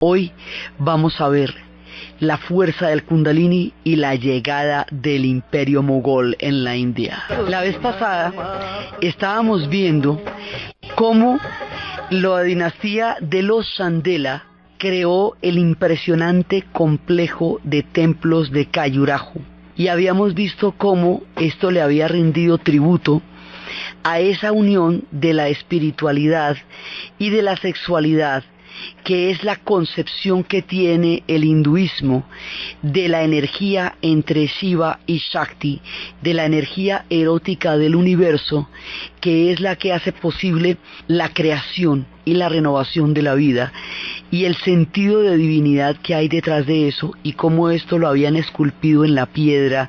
Hoy vamos a ver la fuerza del Kundalini y la llegada del Imperio Mogol en la India. La vez pasada estábamos viendo cómo la dinastía de los Chandela creó el impresionante complejo de templos de Khajuraho, y habíamos visto cómo esto le había rendido tributo a esa unión de la espiritualidad y de la sexualidad, que es la concepción que tiene el hinduismo de la energía entre Shiva y Shakti, de la energía erótica del universo, que es la que hace posible la creación y la renovación de la vida, y el sentido de divinidad que hay detrás de eso, y cómo esto lo habían esculpido en la piedra,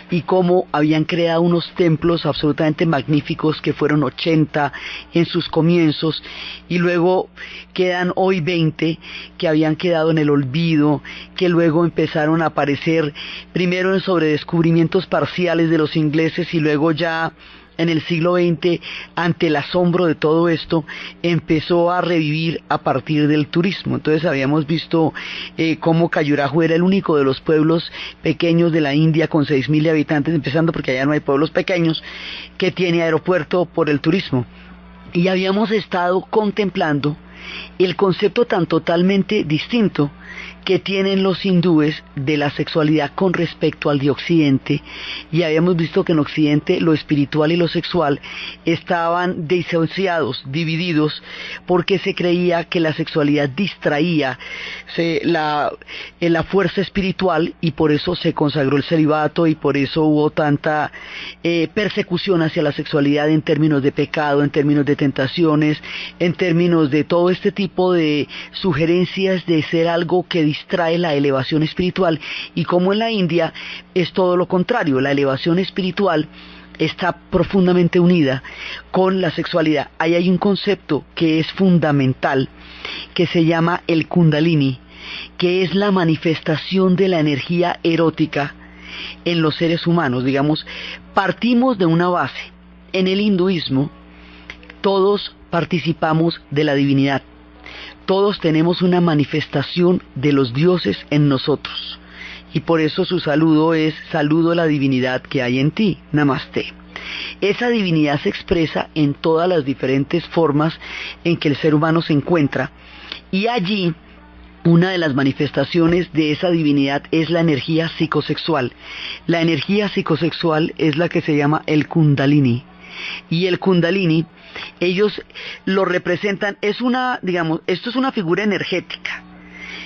y cómo habían creado unos templos absolutamente magníficos, que fueron 80 en sus comienzos, y luego quedan hoy 20 que habían quedado en el olvido, que luego empezaron a aparecer primero en sobredescubrimientos parciales de los ingleses, y luego ya en el siglo XX, ante el asombro de todo esto, empezó a revivir a partir del turismo. Entonces habíamos visto cómo Khajuraho era el único de los pueblos pequeños de la India con 6.000 habitantes, empezando porque allá no hay pueblos pequeños, que tiene aeropuerto por el turismo. Y habíamos estado contemplando el concepto tan totalmente distinto que tienen los hindúes de la sexualidad con respecto al de Occidente, y habíamos visto que en Occidente lo espiritual y lo sexual estaban disociados, divididos, porque se creía que la sexualidad distraía la fuerza espiritual, y por eso se consagró el celibato, y por eso hubo tanta persecución hacia la sexualidad en términos de pecado, en términos de tentaciones, en términos de todo este tipo de sugerencias de ser algo que distrae la elevación espiritual. Y como en la India es todo lo contrario, la elevación espiritual está profundamente unida con la sexualidad. Ahí hay un concepto que es fundamental, que se llama el Kundalini, que es la manifestación de la energía erótica en los seres humanos. Digamos, partimos de una base. En el hinduismo todos participamos de la divinidad. Todos tenemos una manifestación de los dioses en nosotros, y por eso su saludo es: saludo a la divinidad que hay en ti, Namaste. Esa divinidad se expresa en todas las diferentes formas en que el ser humano se encuentra, y allí una de las manifestaciones de esa divinidad es la energía psicosexual. La energía psicosexual es la que se llama el Kundalini, y el Kundalini ellos lo representan, esto es una figura energética,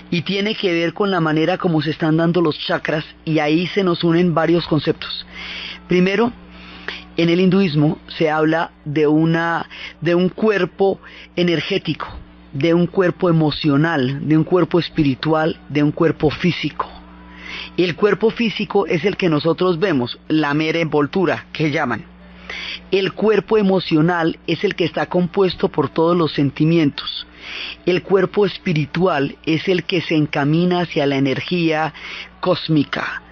y tiene que ver con la manera como se están dando los chakras, y ahí se nos unen varios conceptos. Primero, en el hinduismo se habla de un cuerpo energético, de un cuerpo emocional, de un cuerpo espiritual, de un cuerpo físico. El cuerpo físico es el que nosotros vemos, la mera envoltura que llaman. El cuerpo emocional es el que está compuesto por todos los sentimientos. El cuerpo espiritual es el que se encamina hacia la energía cósmica.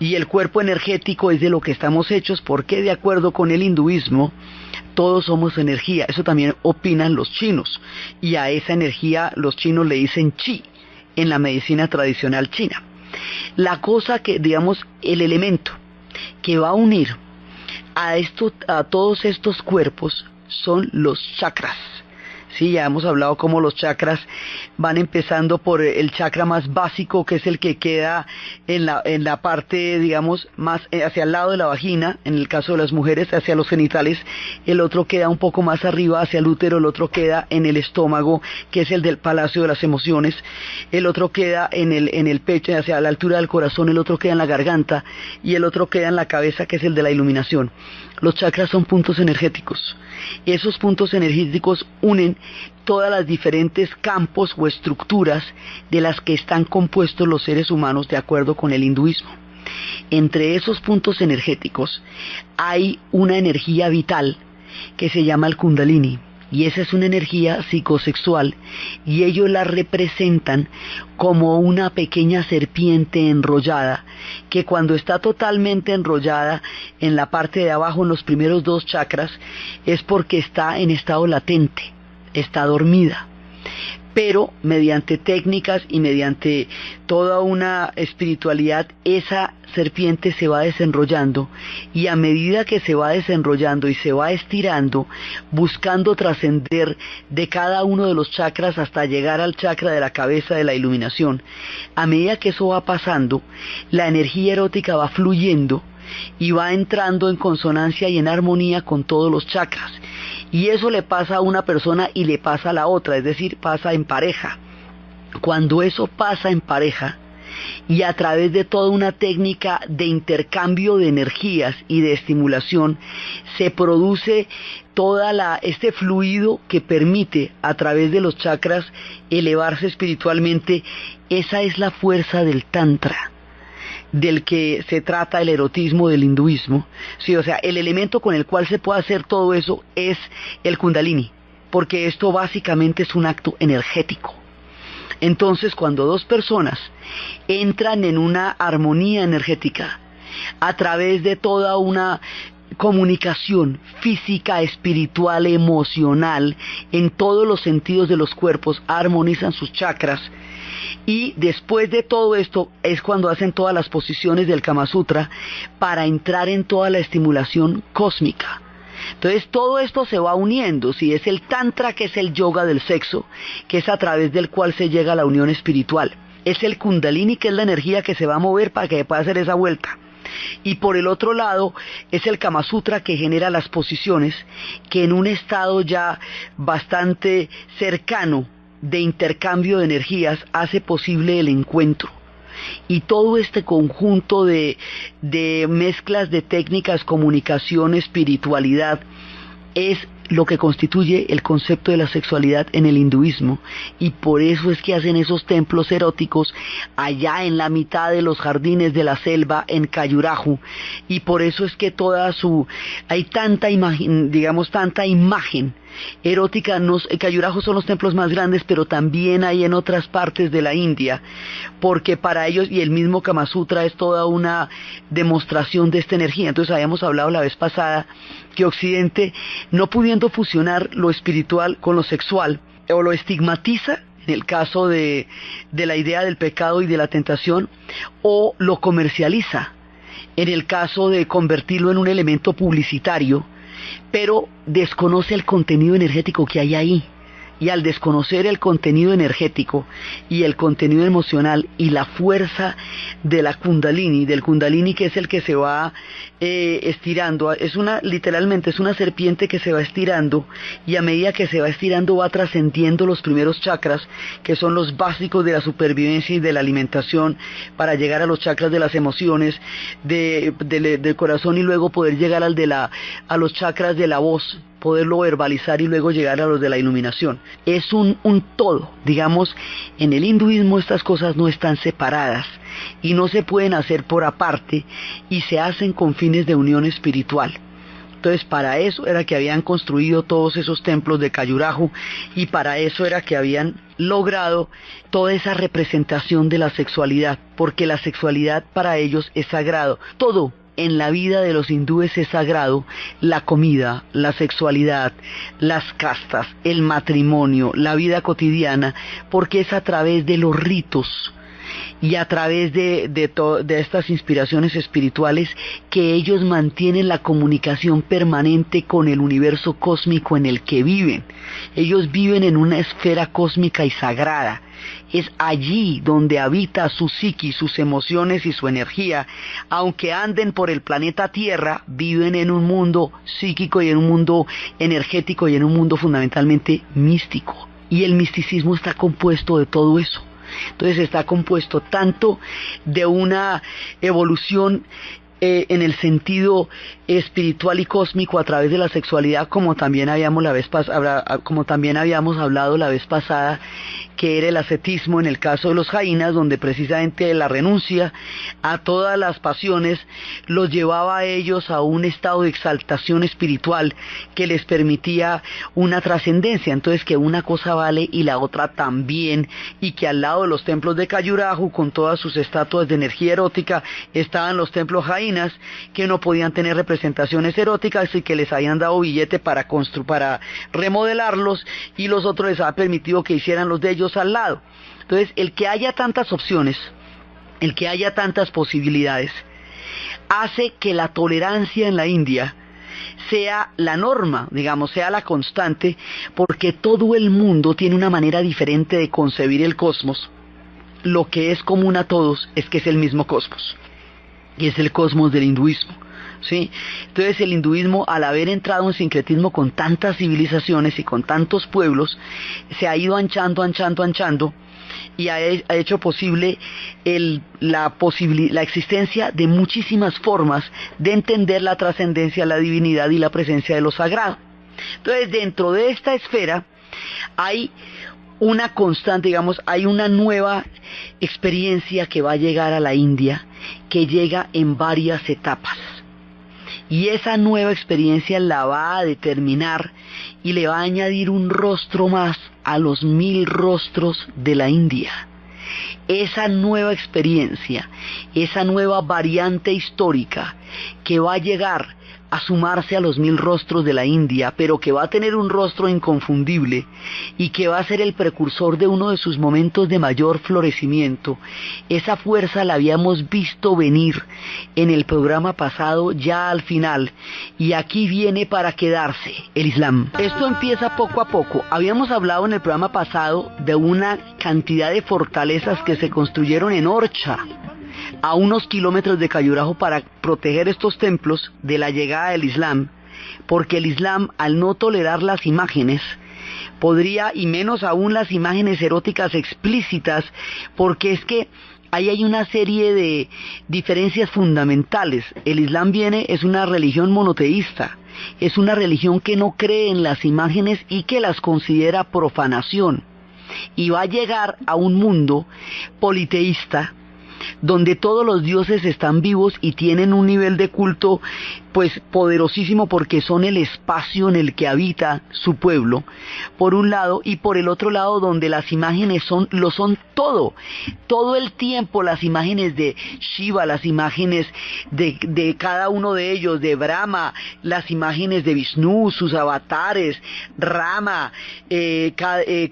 Y el cuerpo energético es de lo que estamos hechos, porque de acuerdo con el hinduismo, todos somos energía. Eso también opinan los chinos. Y a esa energía los chinos le dicen chi en la medicina tradicional china. La cosa que, digamos, el elemento que va a unir a todos estos cuerpos son los chakras. Sí, ya hemos hablado cómo los chakras van empezando por el chakra más básico, que es el que queda en la parte, digamos, más hacia el lado de la vagina, en el caso de las mujeres, hacia los genitales. El otro queda un poco más arriba, hacia el útero. El otro queda en el estómago, que es el del palacio de las emociones. El otro queda en el pecho, hacia la altura del corazón. El otro queda en la garganta, y el otro queda en la cabeza, que es el de la iluminación. Los chakras son puntos energéticos. Esos puntos energéticos unen todas las diferentes campos o estructuras de las que están compuestos los seres humanos de acuerdo con el hinduismo. Entre esos puntos energéticos hay una energía vital que se llama el Kundalini, y esa es una energía psicosexual, y ellos la representan como una pequeña serpiente enrollada, que cuando está totalmente enrollada en la parte de abajo, en los primeros 2 chakras, es porque está en estado latente, está dormida. pero mediante técnicas y mediante toda una espiritualidad, esa serpiente se va desenrollando, y a medida que se va desenrollando y se va estirando, buscando trascender de cada uno de los chakras hasta llegar al chakra de la cabeza de la iluminación, a medida que eso va pasando, la energía erótica va fluyendo y va entrando en consonancia y en armonía con todos los chakras. Y eso le pasa a una persona y le pasa a la otra, es decir, pasa en pareja. Cuando eso pasa en pareja, y a través de toda una técnica de intercambio de energías y de estimulación, se produce este fluido que permite a través de los chakras elevarse espiritualmente. Esa es la fuerza del Tantra, del que se trata el erotismo del hinduismo. Sí, o sea, el elemento con el cual se puede hacer todo eso es el Kundalini, porque esto básicamente es un acto energético. Entonces, cuando dos personas entran en una armonía energética a través de toda una comunicación física, espiritual, emocional, en todos los sentidos de los cuerpos, armonizan sus chakras. Y después de todo esto es cuando hacen todas las posiciones del Kama Sutra para entrar en toda la estimulación cósmica. Entonces todo esto se va uniendo, ¿sí? Es el Tantra, que es el yoga del sexo, que es a través del cual se llega a la unión espiritual. Es el Kundalini, que es la energía que se va a mover para que pueda hacer esa vuelta. Y por el otro lado es el Kama Sutra, que genera las posiciones que en un estado ya bastante cercano de intercambio de energías hace posible el encuentro. Y todo este conjunto de mezclas de técnicas, comunicación, espiritualidad, es lo que constituye el concepto de la sexualidad en el hinduismo. Y por eso es que hacen esos templos eróticos allá en la mitad de los jardines de la selva en Khajuraho, y por eso es que hay tanta imagen, digamos, tanta imagen erótica. En Khajuraho son los templos más grandes, pero también hay en otras partes de la India, porque para ellos, y el mismo Kama Sutra es toda una demostración de esta energía. Entonces habíamos hablado la vez pasada que Occidente, no pudiendo fusionar lo espiritual con lo sexual, o lo estigmatiza en el caso de la idea del pecado y de la tentación, o lo comercializa en el caso de convertirlo en un elemento publicitario, pero desconoce el contenido energético que hay ahí. Y al desconocer el contenido energético y el contenido emocional y la fuerza de la Kundalini, del Kundalini, que es el que se va estirando, literalmente es una serpiente que se va estirando, y a medida que se va estirando va trascendiendo los primeros chakras, que son los básicos de la supervivencia y de la alimentación, para llegar a los chakras de las emociones, del corazón, y luego poder llegar a los chakras de la voz, poderlo verbalizar, y luego llegar a los de la iluminación. Es un todo. Digamos, en el hinduismo estas cosas no están separadas y no se pueden hacer por aparte, y se hacen con fines de unión espiritual. Entonces, para eso era que habían construido todos esos templos de Khajuraho, y para eso era que habían logrado toda esa representación de la sexualidad, porque la sexualidad para ellos es sagrado. Todo en la vida de los hindúes es sagrado: la comida, la sexualidad, las castas, el matrimonio, la vida cotidiana, porque es a través de los ritos y a través de estas inspiraciones espirituales que ellos mantienen la comunicación permanente con el universo cósmico en el que viven. Ellos viven en una esfera cósmica y sagrada. Es allí donde habita su psiquis, sus emociones y su energía. Aunque anden por el planeta Tierra, viven en un mundo psíquico y en un mundo energético y en un mundo fundamentalmente místico. Y el misticismo está compuesto de todo eso. Entonces está compuesto tanto de una evolución en el sentido espiritual y cósmico a través de la sexualidad, como también habíamos hablado la vez pasada, que era el ascetismo en el caso de los jainas, donde precisamente la renuncia a todas las pasiones los llevaba a ellos a un estado de exaltación espiritual que les permitía una trascendencia. Entonces, que una cosa vale y la otra también, y que al lado de los templos de Khajuraho, con todas sus estatuas de energía erótica, estaban los templos jainas, que no podían tener representaciones eróticas y que les habían dado billete para remodelarlos, y los otros les ha permitido que hicieran los de ellos al lado. Entonces, el que haya tantas opciones, el que haya tantas posibilidades, hace que la tolerancia en la India sea la norma, digamos, sea la constante, porque todo el mundo tiene una manera diferente de concebir el cosmos. Lo que es común a todos es que es el mismo cosmos, y es el cosmos del hinduismo, ¿sí? Entonces, el hinduismo, al haber entrado en sincretismo con tantas civilizaciones y con tantos pueblos, se ha ido anchando, y ha hecho posible la existencia de muchísimas formas de entender la trascendencia, la divinidad y la presencia de lo sagrado. Entonces, dentro de esta esfera hay una constante, digamos, hay una nueva experiencia que va a llegar a la India, que llega en varias etapas. Y esa nueva experiencia la va a determinar y le va a añadir un rostro más a los 1000 rostros de la India. Esa nueva experiencia, esa nueva variante histórica que va a llegar a sumarse a los 1000 rostros de la India, pero que va a tener un rostro inconfundible y que va a ser el precursor de uno de sus momentos de mayor florecimiento. Esa fuerza la habíamos visto venir en el programa pasado, ya al final, y aquí viene para quedarse el Islam. Esto empieza poco a poco. Habíamos hablado en el programa pasado de una cantidad de fortalezas que se construyeron en Orcha, a unos kilómetros de Khajuraho, para proteger estos templos de la llegada del Islam, porque el Islam, al no tolerar las imágenes, podría, y menos aún las imágenes eróticas explícitas, porque es que ahí hay una serie de diferencias fundamentales. El Islam es una religión monoteísta, es una religión que no cree en las imágenes y que las considera profanación, y va a llegar a un mundo politeísta, donde todos los dioses están vivos y tienen un nivel de culto pues poderosísimo, porque son el espacio en el que habita su pueblo, por un lado, y por el otro lado, donde las imágenes son todo el tiempo, las imágenes de Shiva, las imágenes de cada uno de ellos, de Brahma, las imágenes de Vishnu, sus avatares, Rama,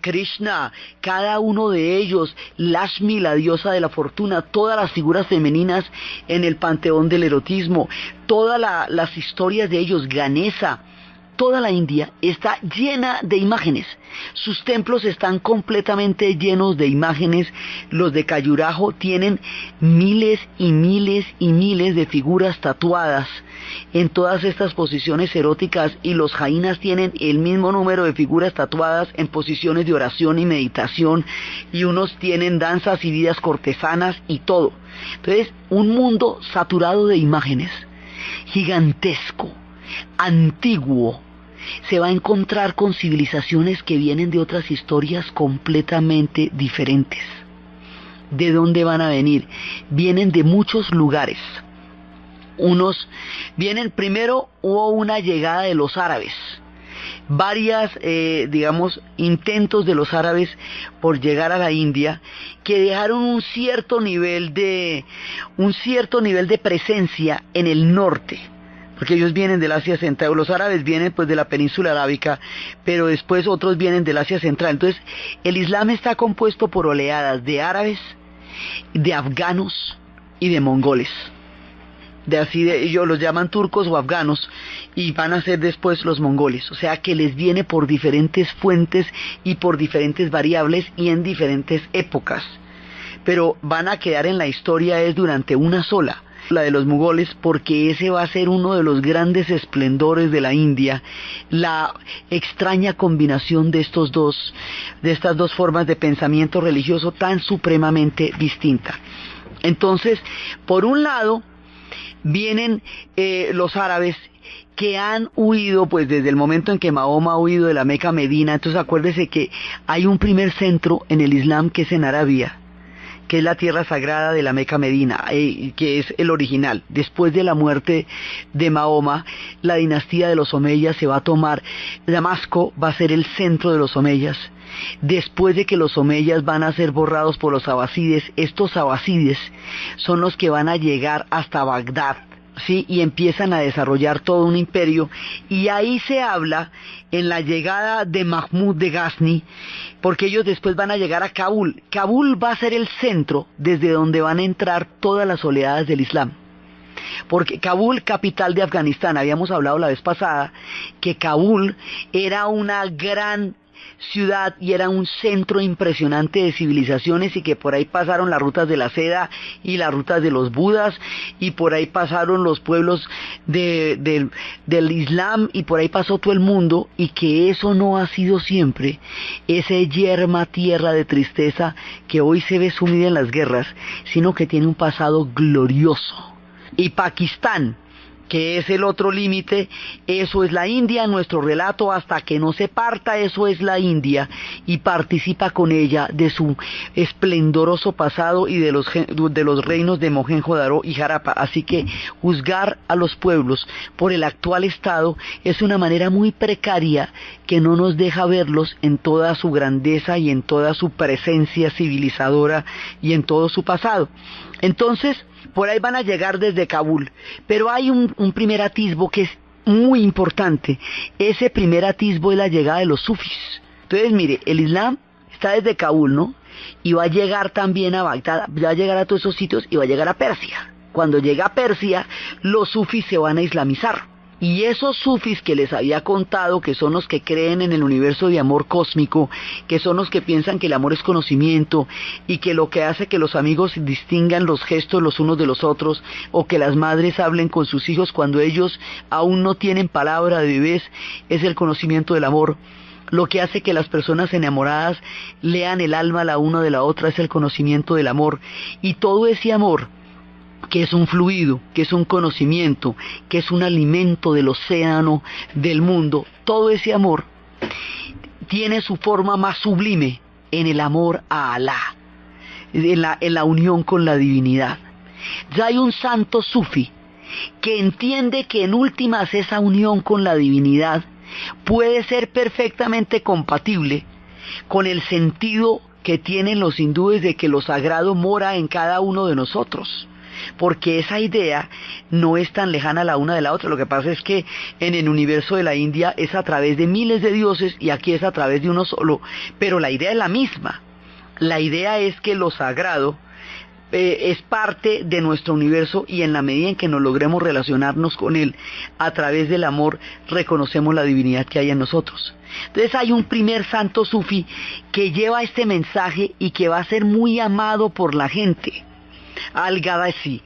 Krishna, cada uno de ellos, Lakshmi, la diosa de la fortuna, todas las figuras femeninas en el panteón del erotismo, todas las historias de ellos, Ganesha. Toda la India está llena de imágenes. Sus templos están completamente llenos de imágenes. Los de Khajuraho tienen miles y miles y miles de figuras tatuadas en todas estas posiciones eróticas, y los jainas tienen el mismo número de figuras tatuadas en posiciones de oración y meditación, y unos tienen danzas y vidas cortesanas y todo. Entonces, un mundo saturado de imágenes, gigantesco, antiguo. Se va a encontrar con civilizaciones que vienen de otras historias completamente diferentes. ¿De dónde van a venir? Vienen de muchos lugares. Primero hubo una llegada de los árabes. Varias, intentos de los árabes por llegar a la India, que dejaron un cierto nivel de presencia en el norte, porque ellos vienen del Asia Central. Los árabes vienen pues de la península arábica, pero después otros vienen del Asia Central. Entonces, el Islam está compuesto por oleadas de árabes, de afganos y de mongoles. Ellos los llaman turcos o afganos, y van a ser después los mongoles. O sea que les viene por diferentes fuentes y por diferentes variables y en diferentes épocas, pero van a quedar en la historia durante una sola, la de los mongoles, porque ese va a ser uno de los grandes esplendores de la India, la extraña combinación de estas dos formas de pensamiento religioso tan supremamente distinta. Entonces, por un lado vienen los árabes, que han huido, pues desde el momento en que Mahoma ha huido de la Meca a Medina. Entonces acuérdese que hay un primer centro en el Islam que es en Arabia, que es la tierra sagrada de la Meca Medina, que es el original. Después de la muerte de Mahoma, la dinastía de los Omeyas se va a tomar. Damasco va a ser el centro de los Omeyas. Después de que los Omeyas van a ser borrados por los abasides, estos abasides son los que van a llegar hasta Bagdad, ¿sí? Y empiezan a desarrollar todo un imperio, y ahí se habla en la llegada de Mahmud de Ghazni, porque ellos después van a llegar a Kabul. Kabul va a ser el centro desde donde van a entrar todas las oleadas del Islam. Porque Kabul, capital de Afganistán, habíamos hablado la vez pasada que Kabul era una gran ciudad y era un centro impresionante de civilizaciones, y que por ahí pasaron las rutas de la seda y las rutas de los budas, y por ahí pasaron los pueblos del Islam, y por ahí pasó todo el mundo, y que eso no ha sido siempre ese yerma tierra de tristeza que hoy se ve sumida en las guerras, sino que tiene un pasado glorioso. Y Pakistán, que es el otro límite, eso es la India en nuestro relato. Hasta que no se parta, eso es la India, y participa con ella de su esplendoroso pasado y de los reinos de Mohenjo-Daro y Harappa. Así que juzgar a los pueblos por el actual estado es una manera muy precaria que no nos deja verlos en toda su grandeza y en toda su presencia civilizadora y en todo su pasado. Entonces, por ahí van a llegar desde Kabul, pero hay un primer atisbo que es muy importante. Ese primer atisbo es la llegada de los sufis. Entonces, mire, el Islam está desde Kabul, ¿no? Y va a llegar también a Bagdad, va a llegar a todos esos sitios, y va a llegar a Persia. Cuando llega a Persia, los sufis se van a islamizar. Y esos sufis que les había contado, que son los que creen en el universo de amor cósmico, que son los que piensan que el amor es conocimiento, y que lo que hace que los amigos distingan los gestos los unos de los otros, o que las madres hablen con sus hijos cuando ellos aún no tienen palabra de bebés, es el conocimiento del amor. Lo que hace que las personas enamoradas lean el alma la una de la otra es el conocimiento del amor. Y todo ese amor, que es un fluido, que es un conocimiento, que es un alimento del océano del mundo, todo ese amor tiene su forma más sublime en el amor a Alá, en la unión con la divinidad. Ya hay un santo sufi que entiende que en últimas esa unión con la divinidad puede ser perfectamente compatible con el sentido que tienen los hindúes de que lo sagrado mora en cada uno de nosotros, porque esa idea no es tan lejana la una de la otra. Lo que pasa es que en el universo de la India es a través de miles de dioses, y aquí es a través de uno solo, pero la idea es la misma. La idea es que lo sagrado es parte de nuestro universo, y en la medida en que nos logremos relacionarnos con él a través del amor, reconocemos la divinidad que hay en nosotros. Entonces hay un primer santo sufi que lleva este mensaje y que va a ser muy amado por la gente, Al-Ghazi,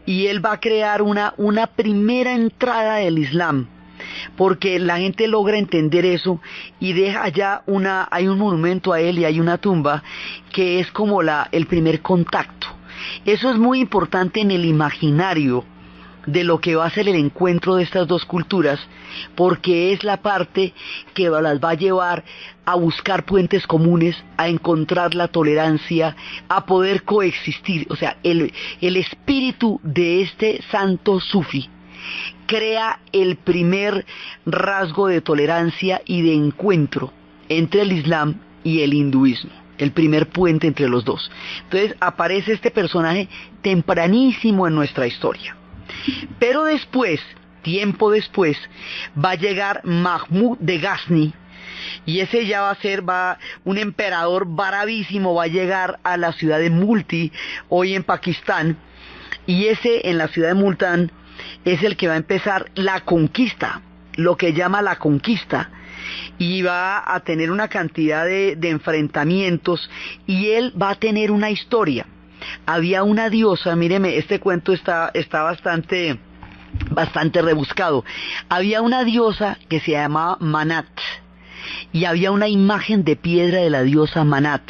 y él va a crear una primera entrada del Islam, porque la gente logra entender eso y deja ya hay un monumento a él y hay una tumba que es como el primer contacto. Eso es muy importante en el imaginario de lo que va a ser el encuentro de estas dos culturas, porque es la parte que las va a llevar a buscar puentes comunes, a encontrar la tolerancia, a poder coexistir. O sea, el espíritu de este santo sufi crea el primer rasgo de tolerancia y de encuentro entre el Islam y el hinduismo, el primer puente entre los dos. Entonces aparece este personaje tempranísimo en nuestra historia. Pero después, tiempo después, va a llegar Mahmud de Ghazni, y ese ya va a ser un emperador bravísimo. Va a llegar a la ciudad de Multi, hoy en Pakistán, y ese en la ciudad de Multán es el que va a empezar la conquista, lo que llama la conquista, y va a tener una cantidad de enfrentamientos, y él va a tener una historia. Había una diosa, míreme, este cuento está bastante rebuscado. Había una diosa que se llamaba Manat, y había una imagen de piedra de la diosa Manat,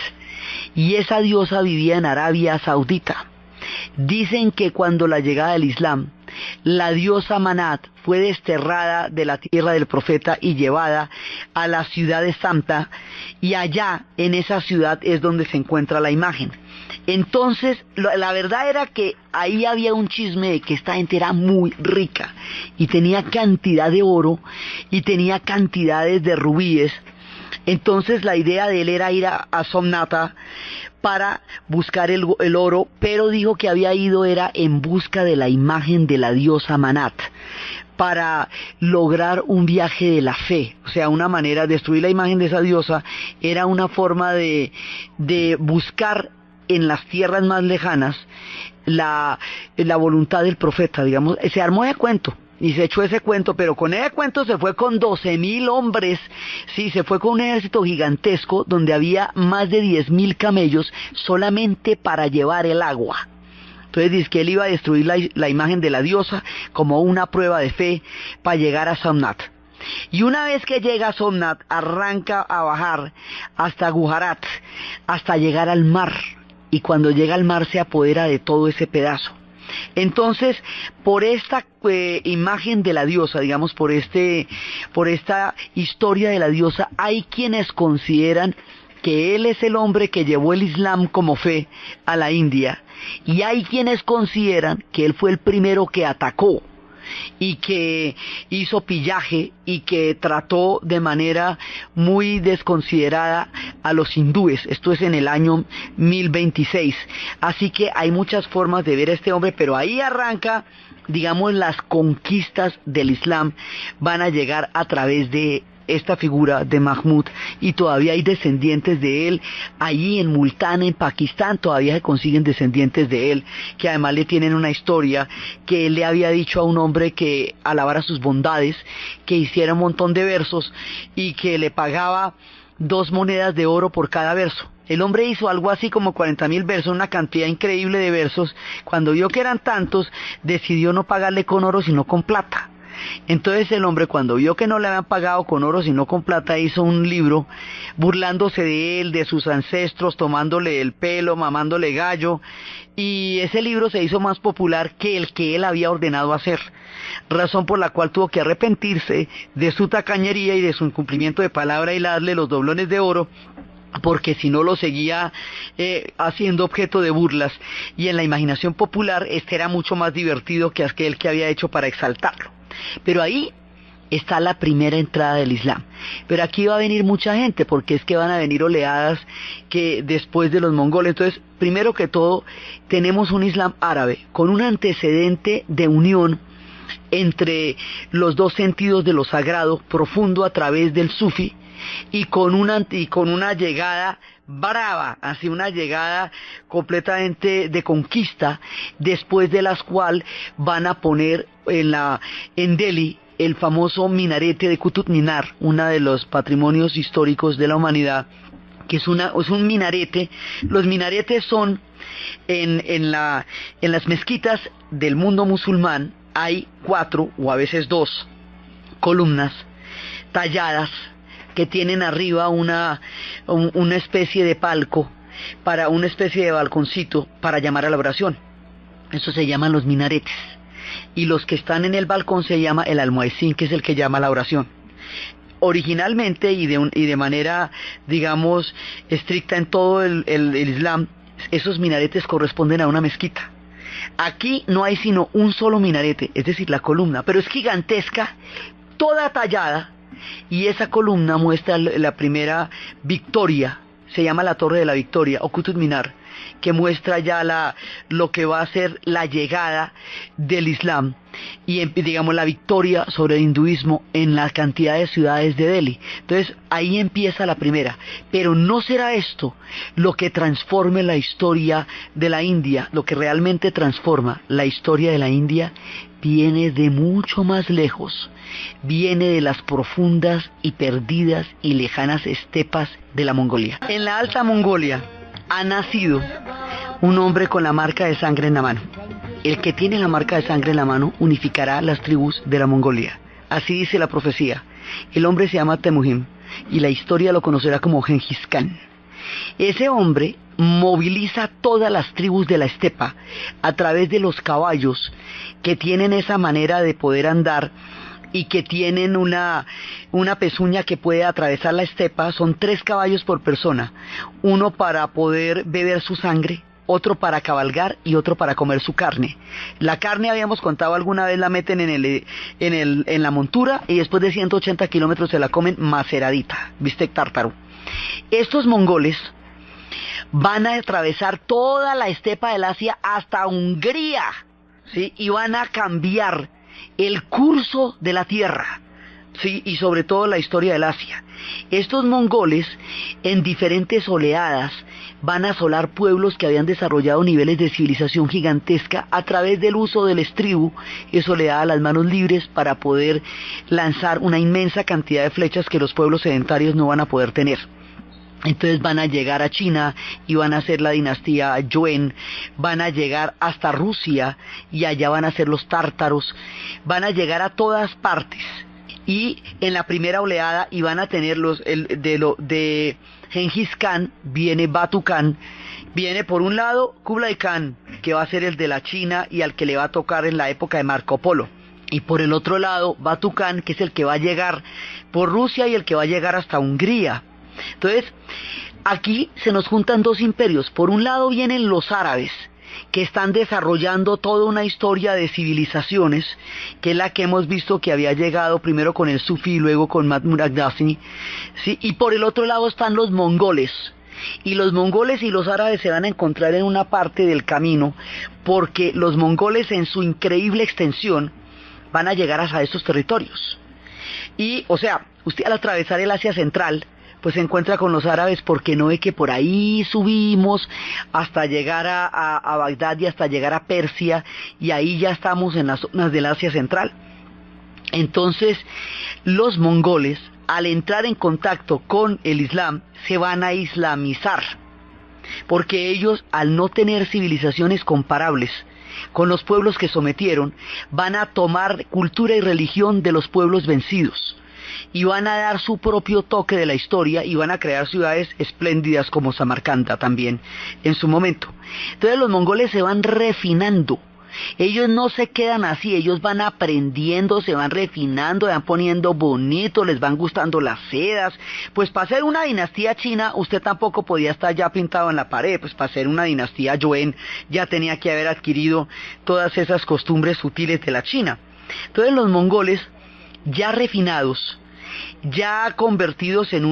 y esa diosa vivía en Arabia Saudita. Dicen que cuando la llegada del Islam, la diosa Manat fue desterrada de la tierra del profeta y llevada a la ciudad de Samta, y allá en esa ciudad es donde se encuentra la imagen. Entonces, la verdad era que ahí había un chisme de que esta gente era muy rica y tenía cantidad de oro y tenía cantidades de rubíes. Entonces la idea de él era ir a Somnata para buscar el oro, pero dijo que había ido era en busca de la imagen de la diosa Manat, para lograr un viaje de la fe. O sea, una manera de destruir la imagen de esa diosa era una forma de buscar en las tierras más lejanas la voluntad del profeta, digamos. Se armó de cuento y se echó ese cuento, pero con ese cuento se fue con 12.000 hombres, sí, se fue con un ejército gigantesco donde había más de 10.000 camellos solamente para llevar el agua. Entonces dice que él iba a destruir la imagen de la diosa como una prueba de fe para llegar a Somnath. Y una vez que llega a Somnath, arranca a bajar hasta Gujarat, hasta llegar al mar. Y cuando llega al mar se apodera de todo ese pedazo. Entonces, por esta imagen de la diosa, digamos, por esta historia de la diosa, hay quienes consideran que él es el hombre que llevó el Islam como fe a la India, y hay quienes consideran que él fue el primero que atacó y que hizo pillaje y que trató de manera muy desconsiderada a los hindúes. Esto es en el año 1026. Así que hay muchas formas de ver a este hombre, pero ahí arranca, digamos, las conquistas del Islam van a llegar a través de esta figura de Mahmud, y todavía hay descendientes de él allí en Multán, en Pakistán. Todavía se consiguen descendientes de él, que además le tienen una historia que él le había dicho a un hombre que alabara sus bondades, que hiciera un montón de versos y que le pagaba 2 monedas de oro por cada verso. El hombre hizo algo así como 40.000 versos, una cantidad increíble de versos. Cuando vio que eran tantos, decidió no pagarle con oro sino con plata. Entonces el hombre, cuando vio que no le habían pagado con oro sino con plata, hizo un libro burlándose de él, de sus ancestros, tomándole el pelo, mamándole gallo, y ese libro se hizo más popular que el que él había ordenado hacer, razón por la cual tuvo que arrepentirse de su tacañería y de su incumplimiento de palabra y darle los doblones de oro, porque si no lo seguía haciendo objeto de burlas, y en la imaginación popular este era mucho más divertido que aquel que había hecho para exaltarlo. Pero ahí está la primera entrada del Islam. Pero aquí va a venir mucha gente, porque es que van a venir oleadas que después de los mongoles. Entonces, primero que todo, tenemos un Islam árabe con un antecedente de unión entre los dos sentidos de lo sagrado profundo a través del sufi, y con una llegada brava, así una llegada completamente de conquista, después de las cuales van a poner en Delhi el famoso minarete de Qutb Minar, uno de los patrimonios históricos de la humanidad, que es un minarete. Los minaretes son en las mezquitas del mundo musulmán, hay 4 o a veces 2 columnas talladas que tienen arriba una especie de palco, para una especie de balconcito para llamar a la oración. Eso se llaman los minaretes. Y los que están en el balcón se llama el almuecín, que es el que llama a la oración. Originalmente y de manera, digamos, estricta en todo el Islam, esos minaretes corresponden a una mezquita. Aquí no hay sino un solo minarete, es decir, la columna, pero es gigantesca, toda tallada, y esa columna muestra la primera victoria, se llama la Torre de la Victoria o Qutb Minar, que muestra ya lo que va a ser la llegada del Islam y, digamos, la victoria sobre el hinduismo en la cantidad de ciudades de Delhi. Entonces ahí empieza la primera, pero no será esto lo que transforme la historia de la India. Lo que realmente transforma la historia de la India viene de mucho más lejos, viene de las profundas y perdidas y lejanas estepas de la Mongolia. En la Alta Mongolia ha nacido un hombre con la marca de sangre en la mano. El que tiene la marca de sangre en la mano unificará las tribus de la Mongolia. Así dice la profecía. El hombre se llama Temujin y la historia lo conocerá como Gengis Khan. Ese hombre moviliza todas las tribus de la estepa a través de los caballos que tienen esa manera de poder andar y que tienen una pezuña que puede atravesar la estepa. Son 3 caballos por persona, uno para poder beber su sangre, otro para cabalgar y otro para comer su carne. La carne, habíamos contado alguna vez, la meten en la montura y después de 180 kilómetros se la comen maceradita, bistec tártaro. Estos mongoles van a atravesar toda la estepa del Asia hasta Hungría, ¿sí? Y van a cambiar el curso de la tierra, ¿sí? Y sobre todo la historia del Asia. Estos mongoles, en diferentes oleadas, van a asolar pueblos que habían desarrollado niveles de civilización gigantesca a través del uso del estribo. Eso le da las manos libres para poder lanzar una inmensa cantidad de flechas que los pueblos sedentarios no van a poder tener. Entonces van a llegar a China y van a ser la dinastía Yuan, van a llegar hasta Rusia y allá van a ser los tártaros, van a llegar a todas partes. Y en la primera oleada y van a tener de Genghis Khan, viene Batu Khan, viene por un lado Kublai Khan, que va a ser el de la China y al que le va a tocar en la época de Marco Polo. Y por el otro lado Batu Khan, que es el que va a llegar por Rusia y el que va a llegar hasta Hungría. Entonces, aquí se nos juntan 2 imperios. Por un lado vienen los árabes, que están desarrollando toda una historia de civilizaciones, que es la que hemos visto que había llegado primero con el Sufi y luego con Murad Ghazni, ¿sí? Y por el otro lado están los mongoles. Y los mongoles y los árabes se van a encontrar en una parte del camino, porque los mongoles en su increíble extensión van a llegar hasta esos territorios. Y, o sea, usted al atravesar el Asia Central, pues se encuentra con los árabes porque no ve que por ahí subimos hasta llegar a Bagdad y hasta llegar a Persia, y ahí ya estamos en las zonas del Asia Central. Entonces, los mongoles, al entrar en contacto con el Islam, se van a islamizar, porque ellos, al no tener civilizaciones comparables con los pueblos que sometieron, van a tomar cultura y religión de los pueblos vencidos, y van a dar su propio toque de la historia y van a crear ciudades espléndidas como Samarcanda también en su momento. Entonces los mongoles se van refinando. Ellos no se quedan así, ellos van aprendiendo, se van refinando, van poniendo bonito, les van gustando las sedas. Pues para ser una dinastía china, usted tampoco podía estar ya pintado en la pared. Pues para ser una dinastía Yuan, ya tenía que haber adquirido todas esas costumbres sutiles de la China. Entonces los mongoles, ya refinados, ya convertidos en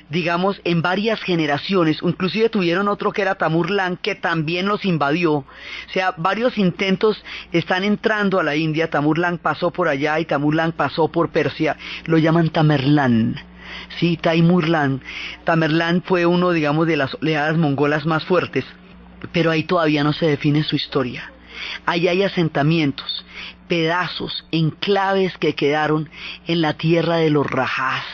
digamos, en varias generaciones, inclusive tuvieron otro que era Tamerlán, que también los invadió. O sea, varios intentos están entrando a la India. Tamerlán pasó por allá y Tamerlán pasó por Persia, lo llaman Tamerlán, sí, Taimurlán. Tamerlán fue uno, digamos, de las oleadas mongolas más fuertes, pero ahí todavía no se define su historia. Ahí hay asentamientos, pedazos, enclaves que quedaron en la tierra de los Rajás,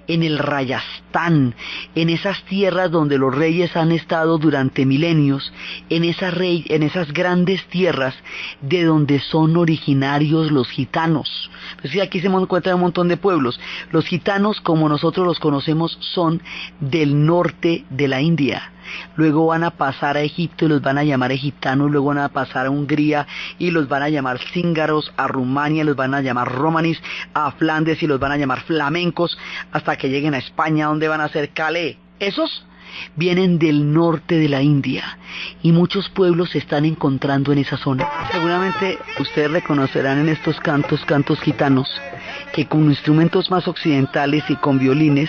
en el Rayastán, en esas tierras donde los reyes han estado durante milenios, en esas grandes tierras de donde son originarios los gitanos. Pues sí, aquí se encuentran un montón de pueblos. Los gitanos, como nosotros los conocemos, son del norte de la India. Luego van a pasar a Egipto y los van a llamar egiptanos, luego van a pasar a Hungría y los van a llamar cíngaros, a Rumania los van a llamar romanis, a Flandes y los van a llamar flamencos, hasta que lleguen a España, donde van a ser Calais. Esos vienen del norte de la India y muchos pueblos se están encontrando en esa zona. Seguramente ustedes reconocerán en estos cantos gitanos, que con instrumentos más occidentales y con violines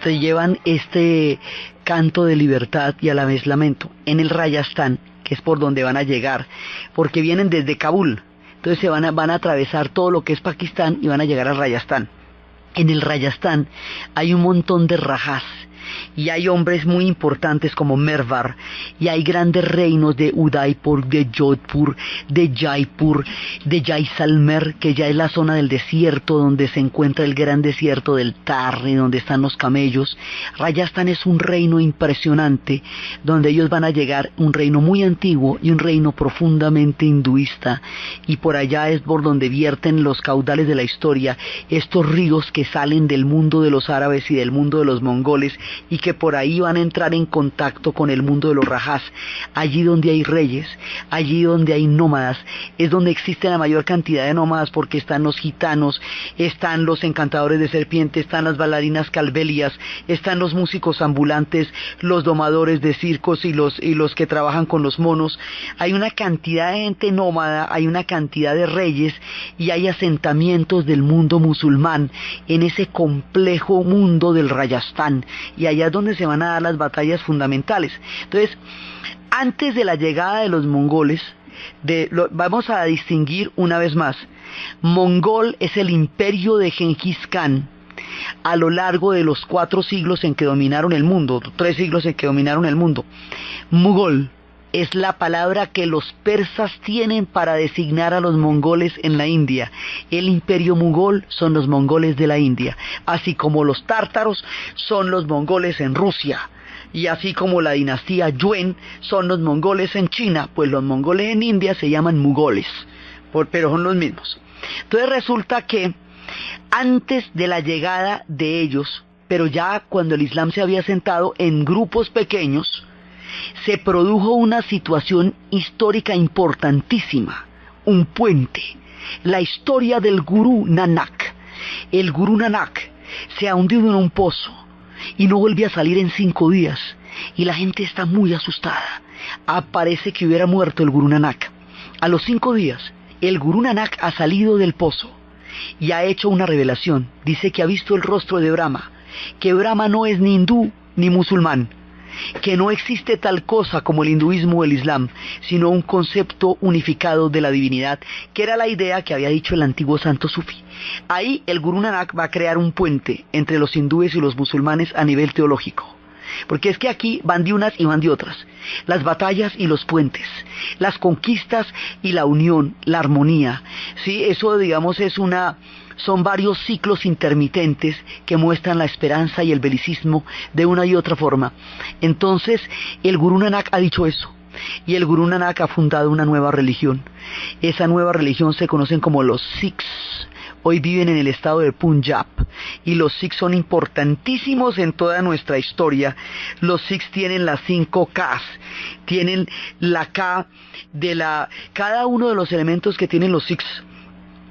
se llevan este canto de libertad y a la vez lamento. En el Rayastán, que es por donde van a llegar, porque vienen desde Kabul, entonces van a atravesar todo lo que es Pakistán y van a llegar al Rayastán. En el Rayastán hay un montón de rajás, y hay hombres muy importantes como Mervar, y hay grandes reinos de Udaipur, de Jodhpur, de Jaipur, de Jaisalmer, que ya es la zona del desierto donde se encuentra el gran desierto del Thar, donde están los camellos. Rajasthan es un reino impresionante, donde ellos van a llegar, un reino muy antiguo y un reino profundamente hinduista, y por allá es por donde vierten los caudales de la historia, estos ríos que salen del mundo de los árabes y del mundo de los mongoles, y que por ahí van a entrar en contacto con el mundo de los rajás. Allí donde hay reyes, allí donde hay nómadas, es donde existe la mayor cantidad de nómadas, porque están los gitanos, están los encantadores de serpientes, están las bailarinas calvelias, están los músicos ambulantes, los domadores de circos y los que trabajan con los monos. Hay una cantidad de gente nómada, hay una cantidad de reyes y hay asentamientos del mundo musulmán en ese complejo mundo del Rayastán, y allá es donde se van a dar las batallas fundamentales. Entonces, antes de la llegada de los mongoles, vamos a distinguir una vez más: mongol es el imperio de Gengis Khan a lo largo de los 4 siglos en que dominaron el mundo, 3 siglos en que dominaron el mundo. Mughal es la palabra que los persas tienen para designar a los mongoles en la India. El imperio mongol son los mongoles de la India, así como los tártaros son los mongoles en Rusia, y así como la dinastía Yuen son los mongoles en China, pues los mongoles en India se llaman mugoles, pero son los mismos. Entonces resulta que antes de la llegada de ellos, pero ya cuando el Islam se había asentado en grupos pequeños, se produjo una situación histórica importantísima, un puente, la historia del Gurú Nanak. El Gurú Nanak se ha hundido en un pozo y no vuelve a salir en 5 días, y la gente está muy asustada. Parece que hubiera muerto el Gurú Nanak. A los 5 días, el Gurú Nanak ha salido del pozo y ha hecho una revelación. Dice que ha visto el rostro de Brahma, que Brahma no es ni hindú ni musulmán, que no existe tal cosa como el hinduismo o el islam, sino un concepto unificado de la divinidad, que era la idea que había dicho el antiguo santo sufí. Ahí el Gurú Nanak va a crear un puente entre los hindúes y los musulmanes a nivel teológico, porque es que aquí van de unas y van de otras, las batallas y los puentes, las conquistas y la unión, la armonía, ¿sí? Eso, digamos, son varios ciclos intermitentes que muestran la esperanza y el belicismo de una y otra forma. Entonces el Gurú Nanak ha dicho eso, y el Gurú Nanak ha fundado una nueva religión. Esa nueva religión se conocen como los Sikhs. Hoy viven en el estado de Punjab, y los Sikhs son importantísimos en toda nuestra historia. Los Sikhs tienen las 5 Ks, tienen la K cada uno de los elementos que tienen los Sikhs.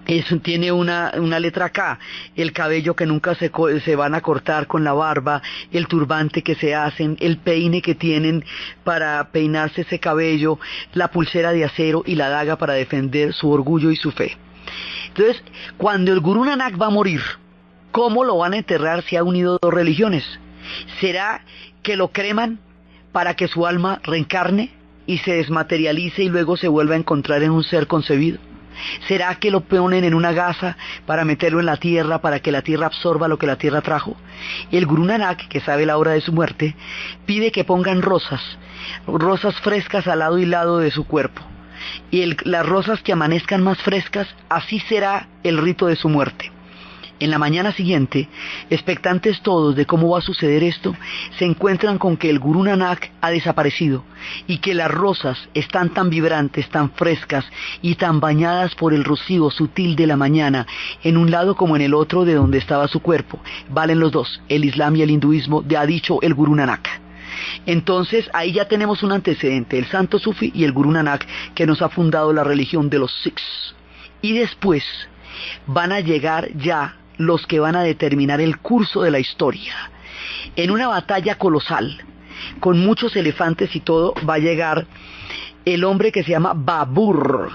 Eso tiene una letra K: el cabello que nunca se van a cortar con la barba, el turbante que se hacen, el peine que tienen para peinarse ese cabello, la pulsera de acero y la daga para defender su orgullo y su fe. Entonces, cuando el Gurú Nanak va a morir, ¿cómo lo van a enterrar si ha unido 2 religiones? ¿Será que lo creman para que su alma reencarne y se desmaterialice y luego se vuelva a encontrar en un ser concebido? ¿Será que lo ponen en una gasa para meterlo en la tierra, para que la tierra absorba lo que la tierra trajo? El Gurú Nanak, que sabe la hora de su muerte, pide que pongan rosas frescas al lado y lado de su cuerpo, y las rosas que amanezcan más frescas, así será el rito de su muerte. En la mañana siguiente, expectantes todos de cómo va a suceder esto, se encuentran con que el Gurú Nanak ha desaparecido y que las rosas están tan vibrantes, tan frescas y tan bañadas por el rocío sutil de la mañana, en un lado como en el otro de donde estaba su cuerpo. Valen los dos, el Islam y el hinduismo, ha dicho el Gurú Nanak. Entonces ahí ya tenemos un antecedente, el santo sufí y el Gurú Nanak, que nos ha fundado la religión de los Sikhs. Y después van a llegar ya los que van a determinar el curso de la historia. En una batalla colosal, con muchos elefantes y todo, va a llegar el hombre que se llama Babur.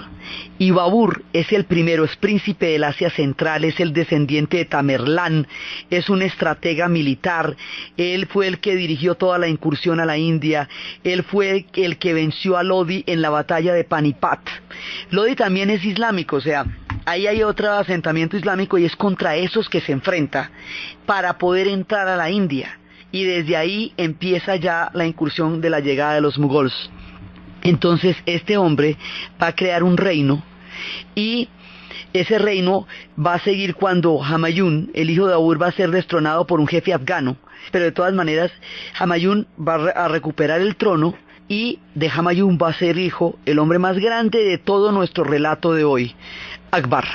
Y Babur es el primero, es príncipe del Asia Central, es el descendiente de Tamerlán, es un estratega militar. Él fue el que dirigió toda la incursión a la India, él fue el que venció a Lodi en la batalla de Panipat. Lodi también es islámico, o sea, ahí hay otro asentamiento islámico, y es contra esos que se enfrenta para poder entrar a la India, y desde ahí empieza ya la incursión de la llegada de los mugols. Entonces este hombre va a crear un reino, y ese reino va a seguir cuando Humayun, el hijo de Babur, va a ser destronado por un jefe afgano. Pero de todas maneras, Humayun va a recuperar el trono, y de Humayun va a ser hijo el hombre más grande de todo nuestro relato de hoy, Akbar.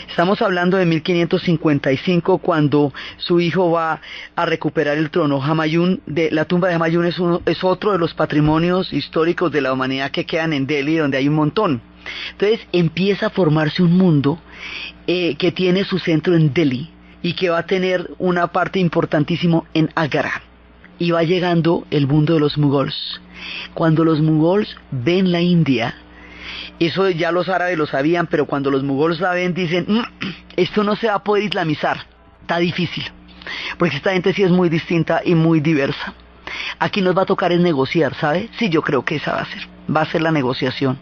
Estamos hablando de 1555, cuando su hijo va a recuperar el trono. Humayun, la tumba de Humayun es otro de los patrimonios históricos de la humanidad que quedan en Delhi, donde hay un montón. Entonces empieza a formarse un mundo que tiene su centro en Delhi y que va a tener una parte importantísima en Agra. Y va llegando el mundo de los mugols. Cuando los mugols ven la India, eso ya los árabes lo sabían, pero cuando los mugols la ven dicen, esto no se va a poder islamizar, está difícil, porque esta gente sí es muy distinta y muy diversa. Aquí nos va a tocar es negociar, ¿sabe? Sí, yo creo que esa va a ser la negociación.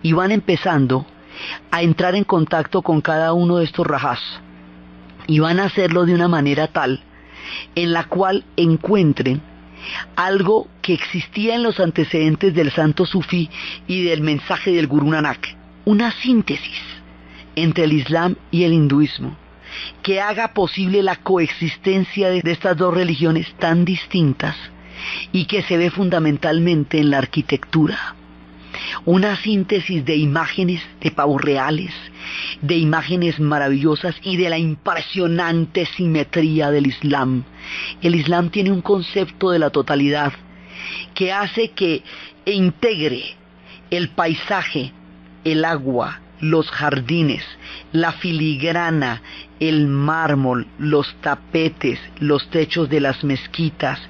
Y van empezando a entrar en contacto con cada uno de estos rajás, y van a hacerlo de una manera tal en la cual encuentren algo que existía en los antecedentes del santo sufí y del mensaje del Gurú Nanak, una síntesis entre el Islam y el hinduismo que haga posible la coexistencia de estas dos religiones tan distintas y que se ve fundamentalmente en la arquitectura. Una síntesis de imágenes de pavos reales, de imágenes maravillosas y de la impresionante simetría del Islam. El Islam tiene un concepto de la totalidad que hace que integre el paisaje, el agua, los jardines, la filigrana, el mármol, los tapetes, los techos de las mezquitas,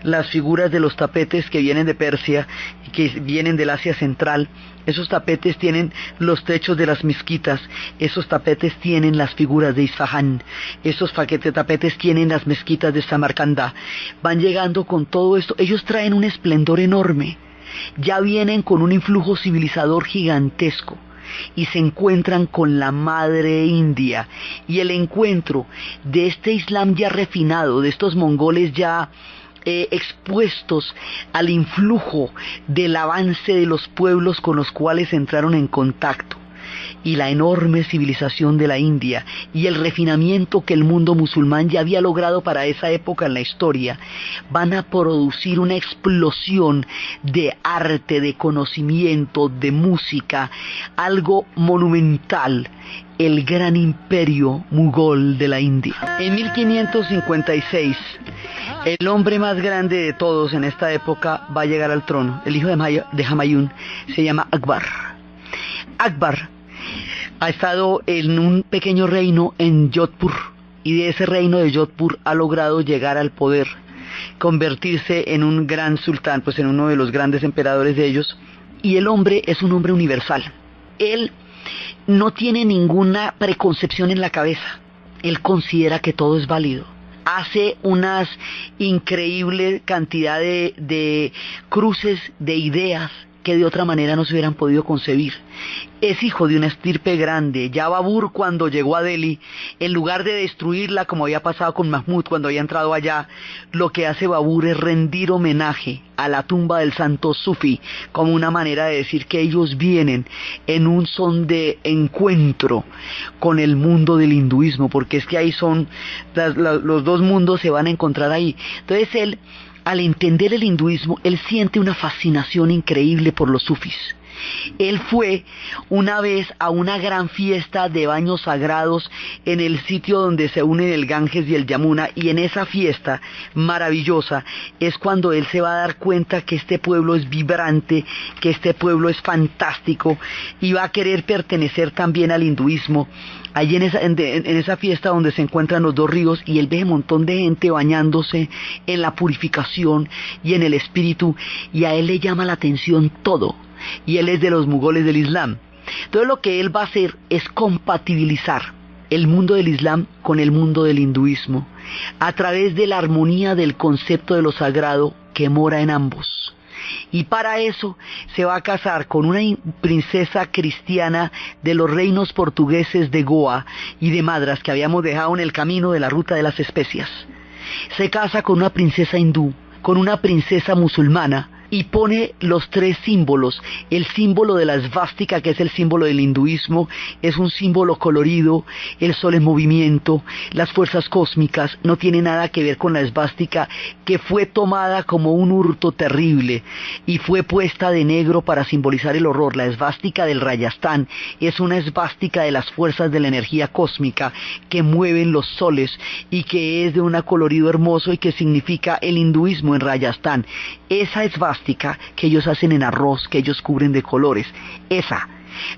las figuras de los tapetes que vienen de Persia y que vienen del Asia Central. Esos tapetes tienen los techos de las mezquitas, esos tapetes tienen las figuras de Isfahán, esos tapetes tienen las mezquitas de Samarcanda. Van llegando con todo esto, ellos traen un esplendor enorme, ya vienen con un influjo civilizador gigantesco y se encuentran con la madre India, y el encuentro de este Islam ya refinado, de estos mongoles ya expuestos al influjo del avance de los pueblos con los cuales entraron en contacto, y la enorme civilización de la India y el refinamiento que el mundo musulmán ya había logrado para esa época en la historia, van a producir una explosión de arte, de conocimiento, de música, algo monumental, el gran imperio mugol de la India. En 1556, el hombre más grande de todos en esta época va a llegar al trono. El hijo de Humayun se llama Akbar. Akbar ha estado en un pequeño reino en Jodhpur, y de ese reino de Jodhpur ha logrado llegar al poder, convertirse en un gran sultán, pues en uno de los grandes emperadores de ellos. Y el hombre es un hombre universal. Él no tiene ninguna preconcepción en la cabeza. Él considera que todo es válido. Hace unas increíble cantidad de cruces de ideas que de otra manera no se hubieran podido concebir. Es hijo de una estirpe grande. Ya Babur, cuando llegó a Delhi, en lugar de destruirla como había pasado con Mahmud cuando había entrado allá, lo que hace Babur es rendir homenaje a la tumba del santo Sufi, como una manera de decir que ellos vienen en un son de encuentro con el mundo del hinduismo, porque es que ahí son, los dos mundos se van a encontrar ahí. Entonces él, al entender el hinduismo, él siente una fascinación increíble por los sufis. Él fue una vez a una gran fiesta de baños sagrados en el sitio donde se unen el Ganges y el Yamuna, y en esa fiesta maravillosa es cuando él se va a dar cuenta que este pueblo es vibrante, que este pueblo es fantástico, y va a querer pertenecer también al hinduismo. Allí en esa fiesta donde se encuentran los dos ríos, y él ve un montón de gente bañándose en la purificación y en el espíritu, y a él le llama la atención todo, y él es de los mugoles del Islam. Entonces lo que él va a hacer es compatibilizar el mundo del Islam con el mundo del hinduismo, a través de la armonía del concepto de lo sagrado que mora en ambos. Y para eso se va a casar con una princesa cristiana de los reinos portugueses de Goa y de Madras, que habíamos dejado en el camino de la ruta de las especias. Se casa con una princesa hindú, con una princesa musulmana, y pone los tres símbolos. El símbolo de la esvástica, que es el símbolo del hinduismo, es un símbolo colorido, el sol en movimiento, las fuerzas cósmicas, no tiene nada que ver con la esvástica, que fue tomada como un hurto terrible y fue puesta de negro para simbolizar el horror. La esvástica del Rayastán es una esvástica de las fuerzas de la energía cósmica que mueven los soles y que es de un colorido hermoso y que significa el hinduismo en Rayastán. Esa esvástica que ellos hacen en arroz, que ellos cubren de colores, esa,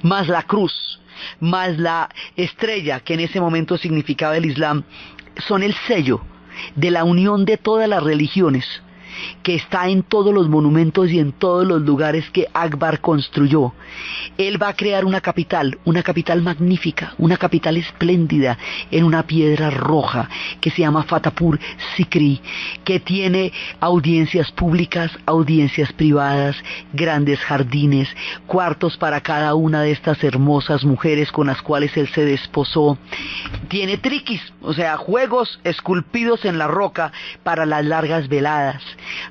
más la cruz, más la estrella que en ese momento significaba el Islam, son el sello de la unión de todas las religiones, que está en todos los monumentos y en todos los lugares que Akbar construyó. Él va a crear una capital magnífica, una capital espléndida, en una piedra roja, que se llama Fatehpur Sikri, que tiene audiencias públicas, audiencias privadas, grandes jardines, cuartos para cada una de estas hermosas mujeres con las cuales él se desposó. Tiene triquis, o sea, juegos esculpidos en la roca para las largas veladas,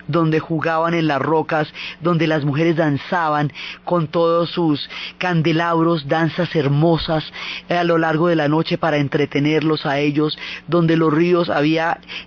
donde jugaban en las rocas, donde las mujeres danzaban con todos sus candelabros, danzas hermosas a lo largo de la noche para entretenerlos a ellos, donde los ríos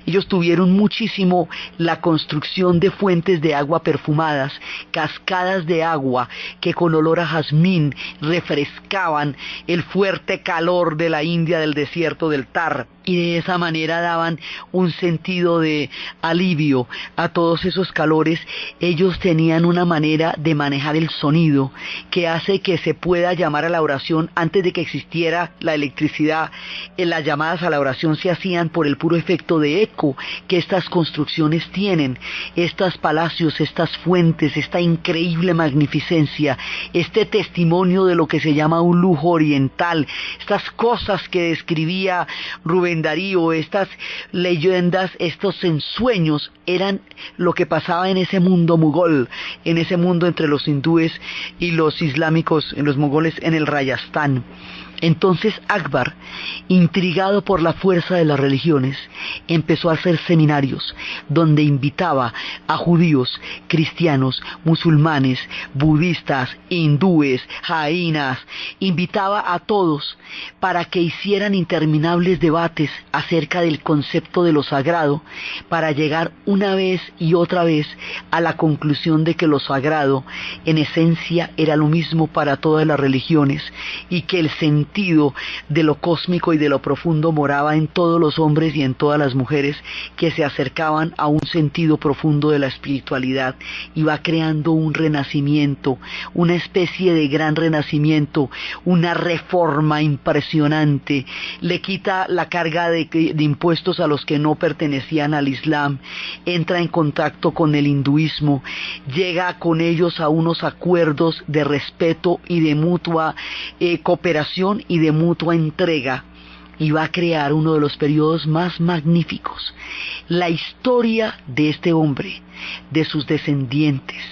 ellos tuvieron muchísimo la construcción de fuentes de agua perfumadas, cascadas de agua que con olor a jazmín refrescaban el fuerte calor de la India, del desierto del Thar, y de esa manera daban un sentido de alivio a todos esos calores. Ellos tenían una manera de manejar el sonido que hace que se pueda llamar a la oración antes de que existiera la electricidad. Las llamadas a la oración se hacían por el puro efecto de eco que estas construcciones tienen, estos palacios, estas fuentes, esta increíble magnificencia, este testimonio de lo que se llama un lujo oriental, estas cosas que describía Rubén Darío, estas leyendas, estos ensueños, eran lo que pasaba en ese mundo mogol, en ese mundo entre los hindúes y los islámicos, en los mogoles en el Rayastán. Entonces Akbar, intrigado por la fuerza de las religiones, empezó a hacer seminarios donde invitaba a judíos, cristianos, musulmanes, budistas, hindúes, jainas, invitaba a todos para que hicieran interminables debates acerca del concepto de lo sagrado, para llegar una vez y otra vez a la conclusión de que lo sagrado en esencia era lo mismo para todas las religiones y que el sentido de lo cósmico y de lo profundo moraba en todos los hombres y en todas las mujeres que se acercaban a un sentido profundo de la espiritualidad, y va creando un renacimiento, una especie de gran renacimiento, una reforma impresionante. Le quita la carga de impuestos a los que no pertenecían al Islam, entra en contacto con el hinduismo, llega con ellos a unos acuerdos de respeto y de mutua cooperación y de mutua entrega, y va a crear uno de los periodos más magníficos. La historia de este hombre, de sus descendientes,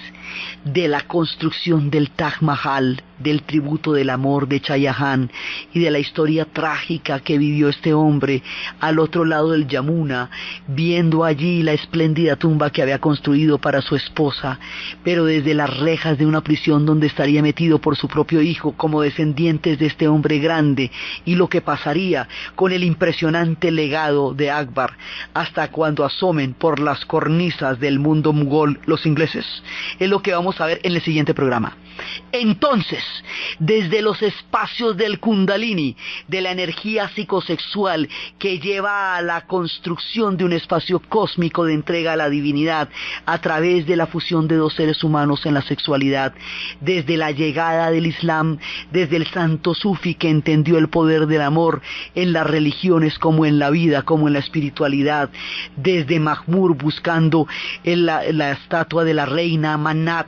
de la construcción del Taj Mahal, del tributo del amor de Shah Jahan, y de la historia trágica que vivió este hombre al otro lado del Yamuna, viendo allí la espléndida tumba que había construido para su esposa, pero desde las rejas de una prisión donde estaría metido por su propio hijo como descendientes de este hombre grande, y lo que pasaría con el impresionante legado de Akbar hasta cuando asomen por las cornisas del mundo mogol los ingleses, es lo que vamos a ver en el siguiente programa. Entonces, desde los espacios del Kundalini, de la energía psicosexual que lleva a la construcción de un espacio cósmico de entrega a la divinidad a través de la fusión de dos seres humanos en la sexualidad, desde la llegada del Islam, desde el santo sufi que entendió el poder del amor en las religiones como en la vida, como en la espiritualidad, desde Mahmur buscando la estatua de la reina Manat,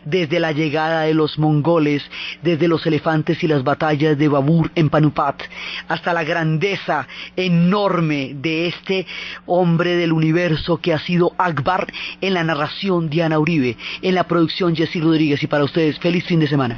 desde la llegada de los mongoles, desde los elefantes y las batallas de Babur en Panipat, hasta la grandeza enorme de este hombre del universo que ha sido Akbar, en la narración Diana Uribe, en la producción Jessy Rodríguez, y para ustedes feliz fin de semana.